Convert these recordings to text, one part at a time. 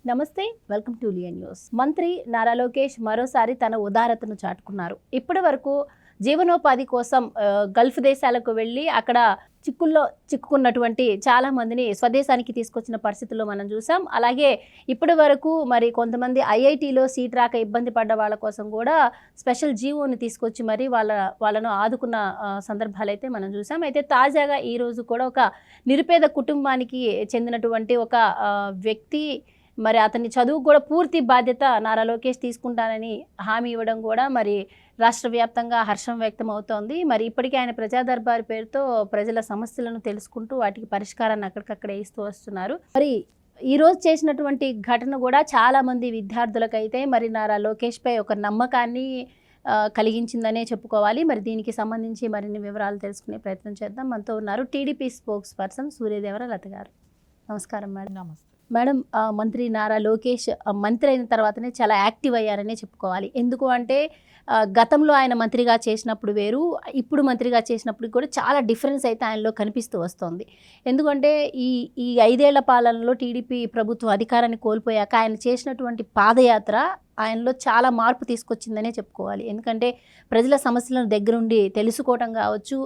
నమస్తే, welcome to లియన్ news. మంత్రి నారా లోకేష్ మరోసారి తన ఉదారతను చాటుకున్నారు. ఇప్పటి వరకు జీవనోపాధి కోసం గల్ఫ్ దేశాలకు వెళ్ళి అక్కడ చిక్కుల్లో చిక్కుకున్నటువంటి చాలా మందిని స్వదేశానికి తీసుకొచ్చిన పరిస్థితుల్లో మనం చూసాం. అలాగే ఇప్పటి వరకు మరి కొంతమంది ఐఐటీలో సీట్ రాక ఇబ్బంది పడ్డ వాళ్ళ కోసం కూడా స్పెషల్ జీవోని తీసుకొచ్చి మరి వాళ్ళను ఆదుకున్న సందర్భాలు అయితే మనం చూసాం. అయితే తాజాగా ఈరోజు కూడా ఒక నిరుపేద కుటుంబానికి చెందినటువంటి ఒక వ్యక్తి మరి అతని చదువు కూడా పూర్తి బాధ్యత నారా లోకేష్ తీసుకుంటానని హామీ ఇవ్వడం కూడా మరి రాష్ట్ర వ్యాప్తంగా హర్షం వ్యక్తం అవుతోంది. మరి ఇప్పటికే ఆయన ప్రజా దర్బార్ పేరుతో ప్రజల సమస్యలను తెలుసుకుంటూ వాటికి పరిష్కారాన్ని అక్కడికక్కడే ఇస్తూ వస్తున్నారు. మరి ఈరోజు చేసినటువంటి ఘటన కూడా చాలామంది విద్యార్థులకైతే మరి నారా లోకేష్పై ఒక నమ్మకాన్ని కలిగించిందనే చెప్పుకోవాలి. మరి దీనికి సంబంధించి మరిన్ని వివరాలు తెలుసుకునే ప్రయత్నం చేద్దాం. మనతో ఉన్నారు టీడీపీ స్పోక్స్ పర్సన్ సూర్యదేవర లత గారు. నమస్కారం మేడం. నమస్తే మేడం, మంత్రి నారా లోకేష్ మంత్రి అయిన తర్వాతనే చాలా యాక్టివ్ అయ్యారనే చెప్పుకోవాలి. ఎందుకు అంటే గతంలో ఆయన మంత్రిగా చేసినప్పుడు వేరు, ఇప్పుడు మంత్రిగా చేసినప్పుడు కూడా చాలా డిఫరెన్స్ అయితే ఆయనలో కనిపిస్తూ వస్తుంది. ఎందుకంటే ఈ 5 ఏళ్ల పాలనలో టీడీపీ ప్రభుత్వం అధికారాన్ని కోల్పోయాక ఆయన చేసినటువంటి పాదయాత్ర ఆయనలో చాలా మార్పు తీసుకొచ్చిందనే చెప్పుకోవాలి. ఎందుకంటే ప్రజల సమస్యలను దగ్గరుండి తెలుసుకోవటం కావచ్చు,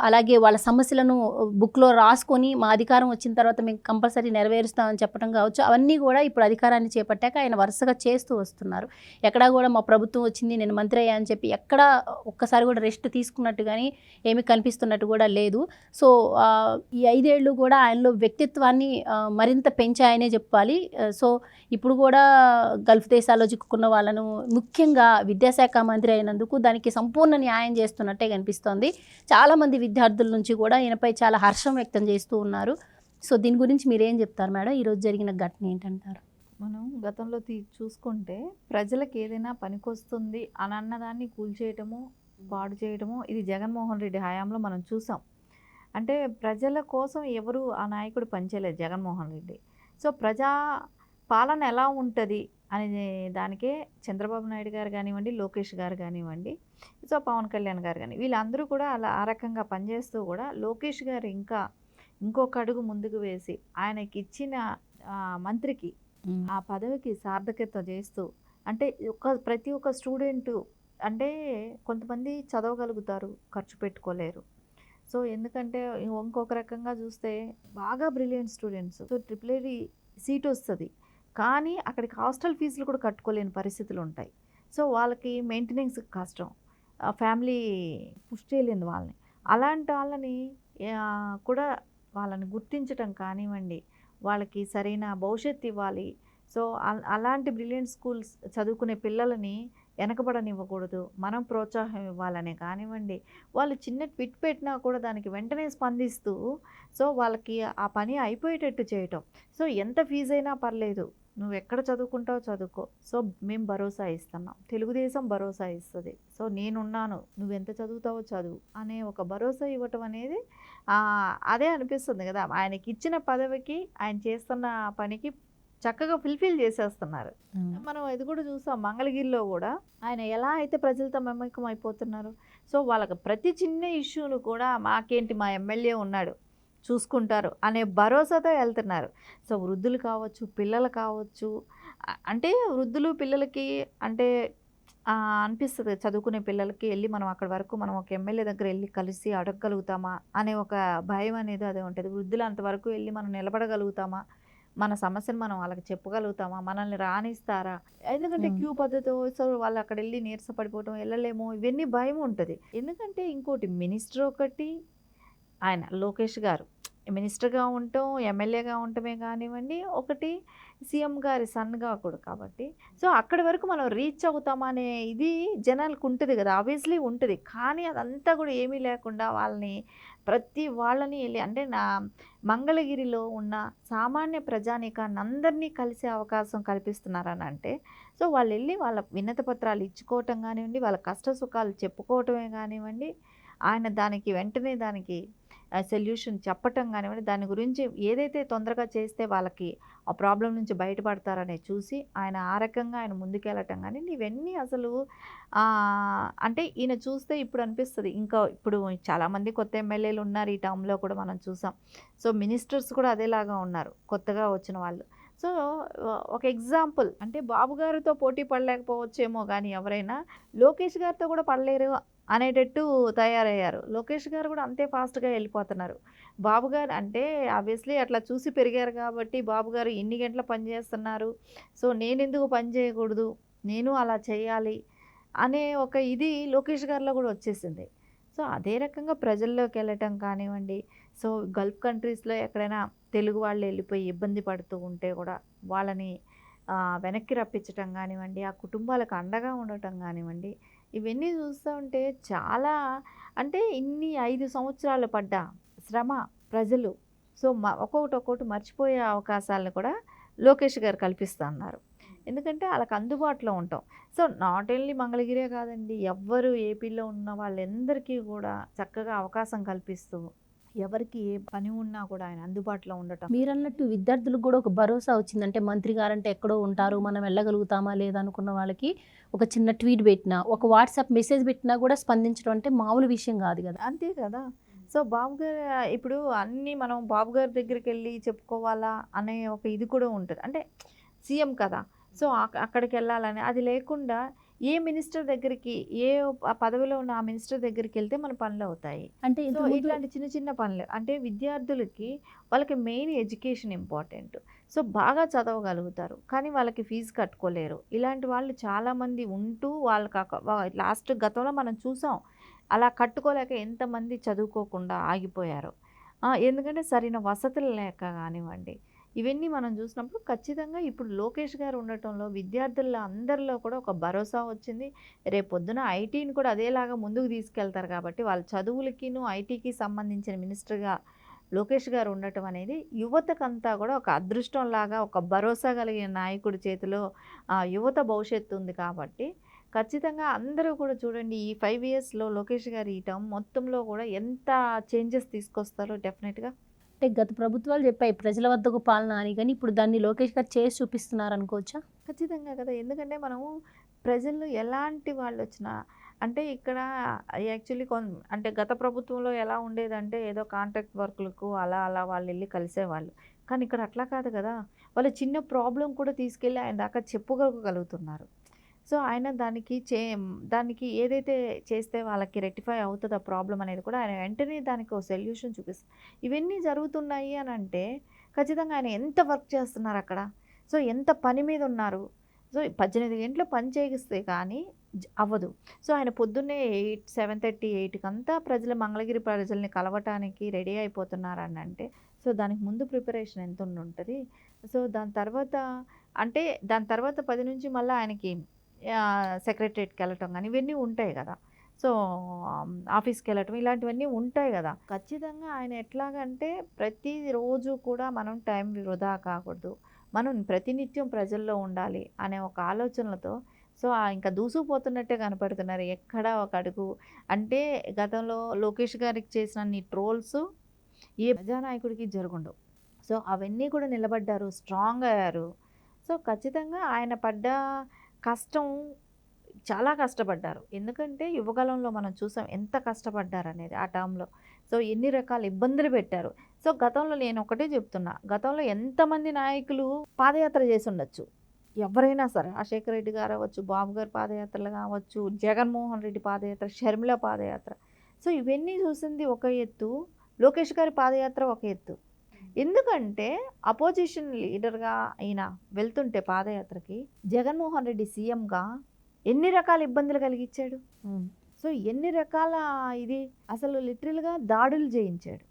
అలాగే వాళ్ళ సమస్యలను బుక్లో రాసుకొని మా అధికారం వచ్చిన తర్వాత మేము కంపల్సరీ నెరవేరుస్తామని చెప్పడం కావచ్చు, అవన్నీ కూడా ఇప్పుడు అధికారాన్ని చేపట్టాక ఆయన వరుసగా చేస్తూ వస్తున్నారు. ఎక్కడా కూడా మా ప్రభుత్వం వచ్చింది నేను మంత్రి అయ్యా అని చెప్పి ఎక్కడా ఒక్కసారి కూడా రెస్ట్ తీసుకున్నట్టు కానీ ఏమీ కనిపిస్తున్నట్టు కూడా లేదు. సో ఈ 5 ఏళ్ళు కూడా ఆయనలో వ్యక్తిత్వాన్ని మరింత పెంచాయనే చెప్పాలి. సో ఇప్పుడు కూడా గల్ఫ్ దేశాల్లో చిక్కుకున్న వాళ్ళను ముఖ్యంగా విద్యాశాఖ మంత్రి అయినందుకు దానికి సంపూర్ణ న్యాయం చేస్తున్నట్టే కనిపిస్తోంది. చాలామంది విద్యార్థుల నుంచి కూడా ఈయనపై చాలా హర్షం వ్యక్తం చేస్తూ ఉన్నారు. సో దీని గురించి మీరేం చెప్తారు మేడం? ఈరోజు జరిగిన ఘటన ఏంటంటారు? మనం గతంలో చూసుకుంటే ప్రజలకు ఏదైనా పనికొస్తుంది అని అన్నదాన్ని కూల్చేయటము, పాడు చేయటము ఇది జగన్మోహన్ రెడ్డి హయాంలో మనం చూసాం. అంటే ప్రజల కోసం ఎవరు ఆ నాయకుడు పనిచేయలేదు జగన్మోహన్ రెడ్డి. సో ప్రజా పాలన ఎలా ఉంటుంది అనే దానికే చంద్రబాబు నాయుడు గారు కానివ్వండి, లోకేష్ గారు కానివ్వండి, సో పవన్ కళ్యాణ్ గారు కానీ వీళ్ళందరూ కూడా అలా ఆ రకంగా పనిచేస్తూ కూడా లోకేష్ గారు ఇంకొక అడుగు ముందుకు వేసి ఆయనకి ఇచ్చిన మంత్రికి ఆ పదవికి సార్థకత చేస్తూ, అంటే ప్రతి ఒక్క స్టూడెంటు అంటే కొంతమంది చదవగలుగుతారు, ఖర్చు పెట్టుకోలేరు. సో ఎందుకంటే ఇంకొక రకంగా చూస్తే బాగా brilliant students so triple seat వస్తుంది, కానీ అక్కడికి హాస్టల్ ఫీజులు కూడా కట్టుకోలేని పరిస్థితులు ఉంటాయి. సో వాళ్ళకి మెయింటెనెన్స్ కష్టం, ఫ్యామిలీ పుష్ చేయలేదు వాళ్ళని. అలాంటి వాళ్ళని కూడా వాళ్ళని గుర్తించటం కానివ్వండి, వాళ్ళకి సరైన భవిష్యత్తు ఇవ్వాలి. సో అలాంటి బ్రిలియంట్ స్కూల్స్ చదువుకునే పిల్లలని వెనకబడనివ్వకూడదు, మనం ప్రోత్సాహం ఇవ్వాలనే కానివ్వండి, వాళ్ళు చిన్న ట్విట్ పెట్టినా కూడా దానికి వెంటనే స్పందిస్తూ సో వాళ్ళకి ఆ పని అయిపోయేటట్టు చేయటం. సో ఎంత ఫీజు అయినా పర్లేదు, నువ్వు ఎక్కడ చదువుకుంటావో చదువుకో, సో మేము భరోసా ఇస్తున్నాం, తెలుగుదేశం భరోసా ఇస్తుంది, సో నేనున్నాను, నువ్వెంత చదువుతావో చదువు అనే ఒక భరోసా ఇవ్వటం అనేది అదే అనిపిస్తుంది కదా. ఆయనకి ఇచ్చిన పదవికి ఆయన చేస్తున్న పనికి చక్కగా ఫుల్ఫిల్ చేసేస్తున్నారు. మనం ఇది కూడా చూసాం, మంగళగిరిలో కూడా ఆయన ఎలా అయితే ప్రజలతో మమేకం అయిపోతున్నారు. సో వాళ్ళకి ప్రతి చిన్న ఇష్యూను కూడా మాకేంటి మా ఎమ్మెల్యే ఉన్నాడు చూసుకుంటారు అనే భరోసాతో వెళ్తున్నారు. సో వృద్ధులు కావచ్చు, పిల్లలు కావచ్చు, అంటే వృద్ధులు పిల్లలకి అంటే అనిపిస్తుంది చదువుకునే పిల్లలకి వెళ్ళి మనం అక్కడి వరకు మనం ఒక ఎమ్మెల్యే దగ్గర వెళ్ళి కలిసి అడగగలుగుతామా అనే ఒక భయం అనేది అదే ఉంటుంది. వృద్ధులు అంతవరకు వెళ్ళి మనం నిలబడగలుగుతామా, మన సమస్యను మనం వాళ్ళకి చెప్పగలుగుతామా, మనల్ని రాణిస్తారా, ఎందుకంటే క్యూ పద్ధతి సో వాళ్ళు అక్కడ వెళ్ళి నీరసపడిపోవటం, వెళ్ళలేము, ఇవన్నీ భయం ఉంటుంది. ఎందుకంటే ఇంకోటి మినిస్టర్ ఒకటి, ఆయన లోకేష్ గారు మినిస్టర్గా ఉండటం, ఎమ్మెల్యేగా ఉండటమే కానివ్వండి, ఒకటి సీఎం గారి సన్గా కూడా కాబట్టి సో అక్కడి వరకు మనం రీచ్ అవుతామనే ఇది జనాలకు ఉంటుంది కదా, ఆబ్వియస్లీ ఉంటుంది. కానీ అదంతా కూడా ఏమీ లేకుండా ప్రతి వాళ్ళని వెళ్ళి అంటే మంగళగిరిలో ఉన్న సామాన్య ప్రజానీకాన్ని అందరినీ కలిసే అవకాశం కల్పిస్తున్నారని అంటే సో వాళ్ళు వెళ్ళి వాళ్ళ వినతి పత్రాలు ఇచ్చుకోవటం కానివ్వండి, వాళ్ళ కష్ట సుఖాలు చెప్పుకోవటమే కానివ్వండి, ఆయన దానికి వెంటనే దానికి సొల్యూషన్ చెప్పటం కానివ్వండి, దాని గురించి ఏదైతే తొందరగా చేస్తే వాళ్ళకి ఆ ప్రాబ్లం నుంచి బయటపడతారనే చూసి ఆయన ఆ రకంగా ఆయన ముందుకెళ్ళటం కానీ ఇవన్నీ అసలు అంటే ఈయన చూస్తే ఇప్పుడు అనిపిస్తుంది. ఇంకా ఇప్పుడు చాలామంది కొత్త ఎమ్మెల్యేలు ఉన్నారు ఈ టర్మ్లో కూడా మనం చూసాం. సో మినిస్టర్స్ కూడా అదేలాగా ఉన్నారు కొత్తగా వచ్చిన వాళ్ళు. సో ఒక ఎగ్జాంపుల్ అంటే బాబు గారితో పోటీ పడలేకపోవచ్చేమో కానీ ఎవరైనా లోకేష్ గారితో కూడా పడలేరు అనేటట్టు తయారయ్యారు. లోకేష్ గారు కూడా అంతే ఫాస్ట్గా వెళ్ళిపోతున్నారు. బాబు గారు అంటే ఆబ్వియస్లీ అట్లా చూసి పెరిగారు కాబట్టి బాబు గారు ఎన్ని గంటల పని చేస్తున్నారు, సో నేను ఎందుకు పని చేయకూడదు, నేను అలా చేయాలి అనే ఒక ఇది లోకేష్ గారిలో కూడా వచ్చేసింది. సో అదే రకంగా ప్రజల్లోకి వెళ్ళటం కానివ్వండి, సో గల్ఫ్ కంట్రీస్లో ఎక్కడైనా తెలుగు వాళ్ళు వెళ్ళిపోయి ఇబ్బంది పడుతూ ఉంటే కూడా వాళ్ళని వెనక్కి రప్పించటం కానివ్వండి, ఆ కుటుంబాలకు అండగా ఉండటం కానివ్వండి, ఇవన్నీ చూస్తూ ఉంటే చాలా అంటే ఇన్ని 5 సంవత్సరాలు పడ్డ శ్రమ ప్రజలు సో ఒక్కొక్కటి మర్చిపోయే అవకాశాలను కూడా లోకేష్ గారు కల్పిస్తూ ఉన్నారు. ఎందుకంటే వాళ్ళకి అందుబాటులో ఉంటాం. సో నాట్ ఓన్లీ మంగళగిరే కాదండి, ఎవ్వరు ఏపీలో ఉన్న వాళ్ళందరికీ కూడా చక్కగా అవకాశం కల్పిస్తూ ఎవరికి ఏ పని ఉన్నా కూడా ఆయన అందుబాటులో ఉండటం. మీరన్నట్టు విద్యార్థులకు కూడా ఒక భరోసా వచ్చింది. అంటే మంత్రి గారంటే ఎక్కడో ఉంటారు, మనం వెళ్ళగలుగుతామా లేదా అనుకున్న వాళ్ళకి ఒక చిన్న ట్వీట్ పెట్టినా, ఒక వాట్సాప్ మెసేజ్ పెట్టినా కూడా స్పందించడం అంటే మామూలు విషయం కాదు కదా. అంతే కదా. సో బాబు గారు ఇప్పుడు అన్నీ మనం బాబు గారి దగ్గరికి వెళ్ళి చెప్పుకోవాలా అనే ఒక ఇది కూడా ఉంటుంది. అంటే సీఎం కదా, సో అక్కడికి వెళ్ళాలని అది లేకుండా ఏ మినిస్టర్ దగ్గరికి ఏ పదవిలో ఉన్న ఆ మినిస్టర్ దగ్గరికి వెళ్తే మన పనులు అవుతాయి. అంటే సో ఇట్లాంటి చిన్న చిన్న పనులు అంటే విద్యార్థులకి వాళ్ళకి మెయిన్ ఎడ్యుకేషన్ ఇంపార్టెంట్. సో బాగా చదవగలుగుతారు కానీ వాళ్ళకి ఫీజు కట్టుకోలేరు. ఇలాంటి వాళ్ళు చాలామంది ఉంటూ వాళ్ళకి లాస్ట్ గతంలో మనం చూసాం అలా కట్టుకోలేక ఎంతమంది చదువుకోకుండా ఆగిపోయారు. ఎందుకంటే సరైన వసతులు లేక కానివ్వండి, ఇవన్నీ మనం చూసినప్పుడు ఖచ్చితంగా ఇప్పుడు లోకేష్ గారు ఉండటంలో విద్యార్థుల అందరిలో కూడా ఒక భరోసా వచ్చింది. రేపొద్దున ఐటీని కూడా అదేలాగా ముందుకు తీసుకెళ్తారు కాబట్టి వాళ్ళ చదువులకిను ఐటీకి సంబంధించిన మినిస్టర్గా లోకేష్ గారు ఉండటం అనేది యువతకంతా కూడా ఒక అదృష్టంలాగా ఒక భరోసా కలిగిన నాయకుడి చేతిలో యువత భవిష్యత్తు ఉంది కాబట్టి ఖచ్చితంగా అందరూ కూడా చూడండి ఈ 5 ఇయర్స్లో లోకేష్ గారు ఈ టర్మ్ మొత్తంలో కూడా ఎంత చేంజెస్ తీసుకొస్తారో డెఫినెట్గా. అంటే గత ప్రభుత్వాలు చెప్పాయి ప్రజల వద్దకు పాలన అని, కానీ ఇప్పుడు దాన్ని లోకేష్ గారు చేసి చూపిస్తున్నారు అనుకోవచ్చా? ఖచ్చితంగా కదా. ఎందుకంటే మనము ప్రజల్లో ఎలాంటి వాళ్ళు వచ్చినా అంటే ఇక్కడ యాక్చువల్లీ అంటే గత ప్రభుత్వంలో ఎలా ఉండేదంటే ఏదో కాంట్రాక్ట్ వర్కులకు అలా అలా వాళ్ళు వెళ్ళి కలిసేవాళ్ళు. కానీ ఇక్కడ అట్లా కాదు కదా, వాళ్ళ చిన్న ప్రాబ్లం కూడా తీసుకెళ్ళి ఆయన దాకా చెప్పుకోగలుగుతున్నారు. సో ఆయన దానికి ఏదైతే చేస్తే వాళ్ళకి రెక్టిఫై అవుతుందో ప్రాబ్లం అనేది కూడా ఆయన వెంటనే దానికి ఒక సొల్యూషన్ చూపిస్తారు. ఇవన్నీ జరుగుతున్నాయి అని అంటే ఖచ్చితంగా ఆయన ఎంత వర్క్ చేస్తున్నారు అక్కడ, సో ఎంత పని మీద ఉన్నారు. సో 18 గంటలు పని చేయిస్తే కానీ అవ్వదు. సో ఆయన పొద్దున్నే 7:30 8కి అంతా మంగళగిరి ప్రజల్ని కలవటానికి రెడీ అయిపోతున్నారని అంటే సో దానికి ముందు ప్రిపరేషన్ ఎంత ఉంటుంది. సో దాని తర్వాత 10 నుంచి మళ్ళీ ఆయనకి సెక్రటరియట్కి వెళ్ళటం కానీ ఇవన్నీ ఉంటాయి కదా. సో ఆఫీస్కి వెళ్ళటం ఇలాంటివన్నీ ఉంటాయి కదా. ఖచ్చితంగా ఆయన ఎట్లాగంటే ప్రతిరోజు కూడా మనం టైం వృధా కాకూడదు, మనం ప్రతినిత్యం ప్రజల్లో ఉండాలి అనే ఒక ఆలోచనలతో సో ఇంకా దూసుకుపోతున్నట్టే కనపడుతున్నారు ఎక్కడ ఒక అడుగు. అంటే గతంలో లోకేష్ గారికి చేసిన ట్రోల్స్ ఏ ప్రజానాయకుడికి జరుగుండవు. సో అవన్నీ కూడా నిలబడ్డారు, స్ట్రాంగ్ అయ్యారు. సో ఖచ్చితంగా ఆయన పడ్డ కష్టం చాలా కష్టపడ్డారు. ఎందుకంటే యువకాలంలో మనం చూసాం ఎంత కష్టపడ్డారు అనేది ఆ టైంలో. సో ఎన్ని రకాల ఇబ్బందులు పెట్టారు. సో గతంలో నేను ఒకటే చెప్తున్నా, గతంలో ఎంతమంది నాయకులు పాదయాత్ర చేసి ఉండొచ్చు, ఎవరైనా సరే రాజశేఖర రెడ్డి గారు అవ్వచ్చు, బాబు గారి పాదయాత్రలు కావచ్చు, జగన్మోహన్ రెడ్డి పాదయాత్ర, షర్మిల పాదయాత్ర. సో ఇవన్నీ చూసింది ఒక ఎత్తు, లోకేష్ గారి పాదయాత్ర ఒక ఎత్తు. ఎందుకంటే అపోజిషన్ లీడర్గా ఈయన వెళ్తుంటే పాదయాత్రకి జగన్మోహన్ రెడ్డి సీఎంగా ఎన్ని రకాల ఇబ్బందులు కలిగించాడు. సో ఎన్ని రకాల ఇది అసలు లిటరల్గా దాడులు చేయించాడు.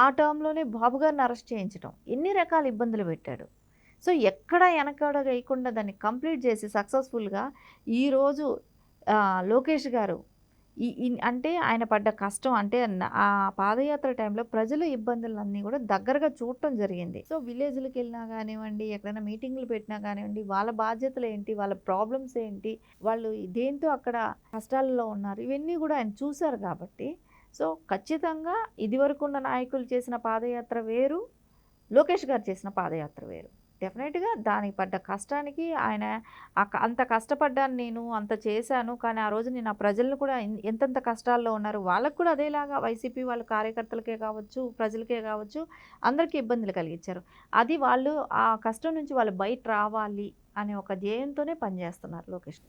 ఆ టర్మ్లోనే బాబు గారిని అరెస్ట్ చేయించడం, ఎన్ని రకాల ఇబ్బందులు పెట్టాడు. సో ఎక్కడ వెనకడ వేయకుండా దాన్ని కంప్లీట్ చేసి సక్సెస్ఫుల్గా ఈరోజు లోకేష్ గారు అంటే ఆయన పడ్డ కష్టం అంటే ఆ పాదయాత్ర టైంలో ప్రజల ఇబ్బందులన్నీ కూడా దగ్గరగా చూడటం జరిగింది. సో విలేజ్లకు వెళ్ళినా కానివ్వండి, ఎక్కడైనా మీటింగ్లు పెట్టినా కానివ్వండి, వాళ్ళ బాధ్యతలు ఏంటి, వాళ్ళ ప్రాబ్లమ్స్ ఏంటి, వాళ్ళు దేంతో అక్కడ కష్టాలలో ఉన్నారు, ఇవన్నీ కూడా ఆయన చూశారు కాబట్టి సో ఖచ్చితంగా ఇదివరకు ఉన్న నాయకులు చేసిన పాదయాత్ర వేరు, లోకేష్ గారు చేసిన పాదయాత్ర వేరు. డెఫినెట్‌గా దానికి పడ్డ కష్టానికి ఆయన అంత కష్టపడ్డాను నేను, అంత చేశాను. కానీ ఆ రోజు నేను ఆ ప్రజలను కూడా ఎంతెంత కష్టాల్లో ఉన్నారు. వాళ్ళకి కూడా అదేలాగా వైసీపీ వాళ్ళ కార్యకర్తలకే కావచ్చు, ప్రజలకే కావచ్చు, అందరికీ ఇబ్బందులు కలిగించారు. అది వాళ్ళు ఆ కష్టం నుంచి వాళ్ళు బయట రావాలి అనే ఒక ధ్యేయంతోనే పనిచేస్తున్నారు లోకేష్.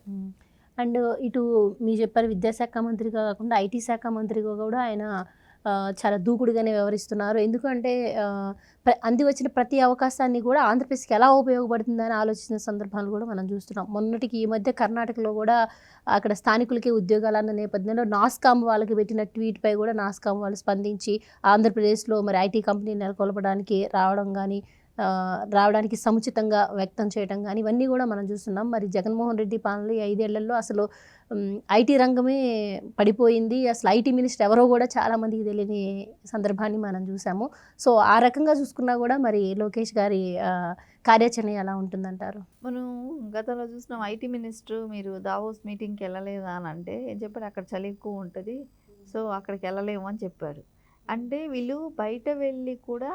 అండ్ ఇటు మీరు చెప్పారు విద్యాశాఖ మంత్రిగా కాకుండా ఐటీ శాఖ మంత్రిగా కూడా ఆయన చాలా దూకుడుగానే వ్యవహరిస్తున్నారు. ఎందుకంటే అంది వచ్చిన ప్రతి అవకాశాన్ని కూడా ఆంధ్రప్రదేశ్కి ఎలా ఉపయోగపడుతుందని ఆలోచించిన సందర్భాలు కూడా మనం చూస్తున్నాం. మొన్నటికి ఈ మధ్య కర్ణాటకలో కూడా అక్కడ స్థానికులకే ఉద్యోగాలు అన్న నేపథ్యంలో నాస్కామ్ వాళ్ళకి పెట్టిన ట్వీట్పై కూడా నాస్కామ్ వాళ్ళు స్పందించి ఆంధ్రప్రదేశ్లో మరి ఐటీ కంపెనీ నెలకొల్పడానికి రావడానికి సముచితంగా వ్యక్తం చేయడం కానీ ఇవన్నీ కూడా మనం చూస్తున్నాం. మరి జగన్మోహన్ రెడ్డి పాలనలో ఈ 5 ఏళ్లలో అసలు ఐటీ రంగమే పడిపోయింది. అసలు ఐటీ మినిస్టర్ ఎవరో కూడా చాలామందికి తెలియని సందర్భాన్ని మనం చూసాము. సో ఆ రకంగా చూసుకున్నా కూడా మరి లోకేష్ గారి కార్యాచరణ ఎలా ఉంటుందంటారు? మనం గతంలో చూసినాం ఐటీ మినిస్టర్ మీరు దావోస్ మీటింగ్కి వెళ్ళలేదా అని అంటే ఏం చెప్పాడు, అక్కడ చలి ఎక్కువ ఉంటుంది, సో అక్కడికి వెళ్ళలేము అని చెప్పాడు. అంటే వీళ్ళు బయట వెళ్ళి కూడా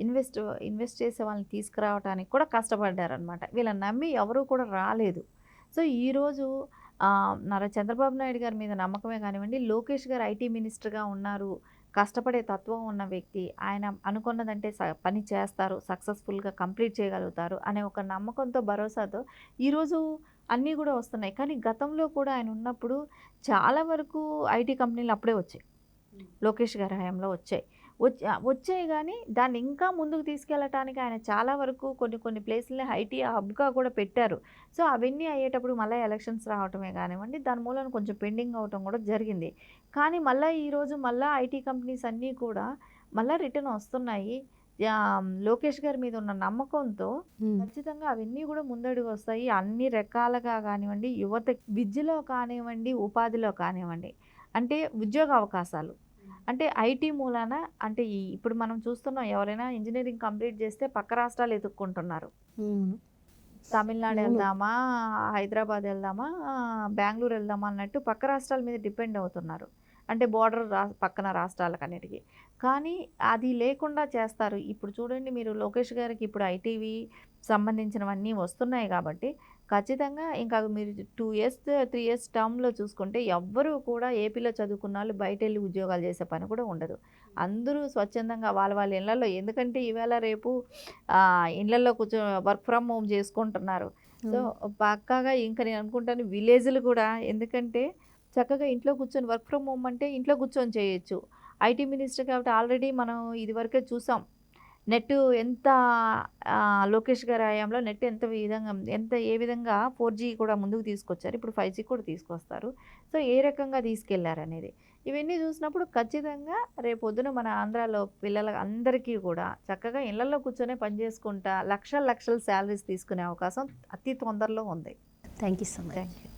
ఇన్వెస్ట్ చేసే వాళ్ళని తీసుకురావడానికి కూడా కష్టపడ్డారనమాట. వీళ్ళని నమ్మి ఎవరు కూడా రాలేదు. సో ఈరోజు నారా చంద్రబాబు నాయుడు గారి మీద నమ్మకమే కానివ్వండి, లోకేష్ గారు ఐటీ మినిస్టర్గా ఉన్నారు, కష్టపడే తత్వం ఉన్న వ్యక్తి, ఆయన అనుకున్నదంటే పని చేస్తారు, సక్సెస్ఫుల్గా కంప్లీట్ చేయగలుగుతారు అనే ఒక నమ్మకంతో భరోసాతో ఈరోజు అన్నీ కూడా వస్తున్నాయి. కానీ గతంలో కూడా ఆయన ఉన్నప్పుడు చాలా వరకు ఐటీ కంపెనీలు అప్పుడే వచ్చాయి, లోకేష్ గారి హయాంలో వచ్చాయి కానీ దాన్ని ఇంకా ముందుకు తీసుకెళ్ళటానికి ఆయన చాలా వరకు కొన్ని ప్లేసులని ఐటీ హబ్గా కూడా పెట్టారు. సో అవన్నీ అయ్యేటప్పుడు మళ్ళీ ఎలక్షన్స్ రావటమే కానివ్వండి, దాని మూలన కొంచెం పెండింగ్ అవటం కూడా జరిగింది. కానీ మళ్ళీ ఈరోజు మళ్ళీ ఐటీ కంపెనీస్ అన్నీ కూడా మళ్ళీ రిటర్న్ వస్తున్నాయి. లోకేష్ గారి మీద ఉన్న నమ్మకంతో ఖచ్చితంగా అవన్నీ కూడా ముందడుగు వస్తాయి. అన్ని రకాలుగా కానివ్వండి, యువత విద్యలో కానివ్వండి, ఉపాధిలో కానివ్వండి, అంటే ఉద్యోగ అవకాశాలు, అంటే ఐటీ మూలాన అంటే ఇప్పుడు మనం చూస్తున్నాం ఎవరైనా ఇంజనీరింగ్ కంప్లీట్ చేస్తే పక్క రాష్ట్రాలు ఎత్తుక్కుంటున్నారు. తమిళనాడు వెళ్దామా, హైదరాబాద్ వెళ్దామా, బెంగళూరు వెళ్దామా అన్నట్టు పక్క రాష్ట్రాల మీద డిపెండ్ అవుతున్నారు. అంటే బోర్డర్ పక్కన రాష్ట్రాలకు అన్నిటికీ. కానీ అది లేకుండా చేస్తారు. ఇప్పుడు చూడండి మీరు లోకేష్ గారికి ఇప్పుడు ఐటీవి సంబంధించినవన్నీ వస్తున్నాయి కాబట్టి ఖచ్చితంగా ఇంకా మీరు 2 ఇయర్స్ 3 ఇయర్స్ టర్మ్లో చూసుకుంటే ఎవ్వరూ కూడా ఏపీలో చదువుకున్న వాళ్ళు బయట వెళ్ళి ఉద్యోగాలు చేసే పని కూడా ఉండదు. అందరూ స్వచ్ఛందంగా వాళ్ళ ఇళ్లలో, ఎందుకంటే ఈవేళ రేపు ఇళ్లలో వర్క్ ఫ్రమ్ హోమ్ చేసుకుంటున్నారు. సో పక్కాగా ఇంకా నేను అనుకుంటాను విలేజ్లు కూడా, ఎందుకంటే చక్కగా ఇంట్లో కూర్చొని వర్క్ ఫ్రమ్ హోమ్ అంటే ఇంట్లో కూర్చొని చేయొచ్చు. ఐటీ మినిస్టర్ కాబట్టి ఆల్రెడీ మనం ఇదివరకే చూసాం నెట్ ఎంత లోకేష్ గారి హయాంలో నెట్ ఏ విధంగా 4G కూడా ముందుకు తీసుకొచ్చారు, ఇప్పుడు 5G కూడా తీసుకొస్తారు. సో ఏ రకంగా తీసుకెళ్లారనేది ఇవన్నీ చూసినప్పుడు ఖచ్చితంగా రేపొద్దున మన ఆంధ్రాలో పిల్లల అందరికీ కూడా చక్కగా ఇళ్లలో కూర్చొనే పనిచేసుకుంటా లక్షల శాలరీస్ తీసుకునే అవకాశం అతి తొందరలో ఉంది. Thank you so much. Thank you.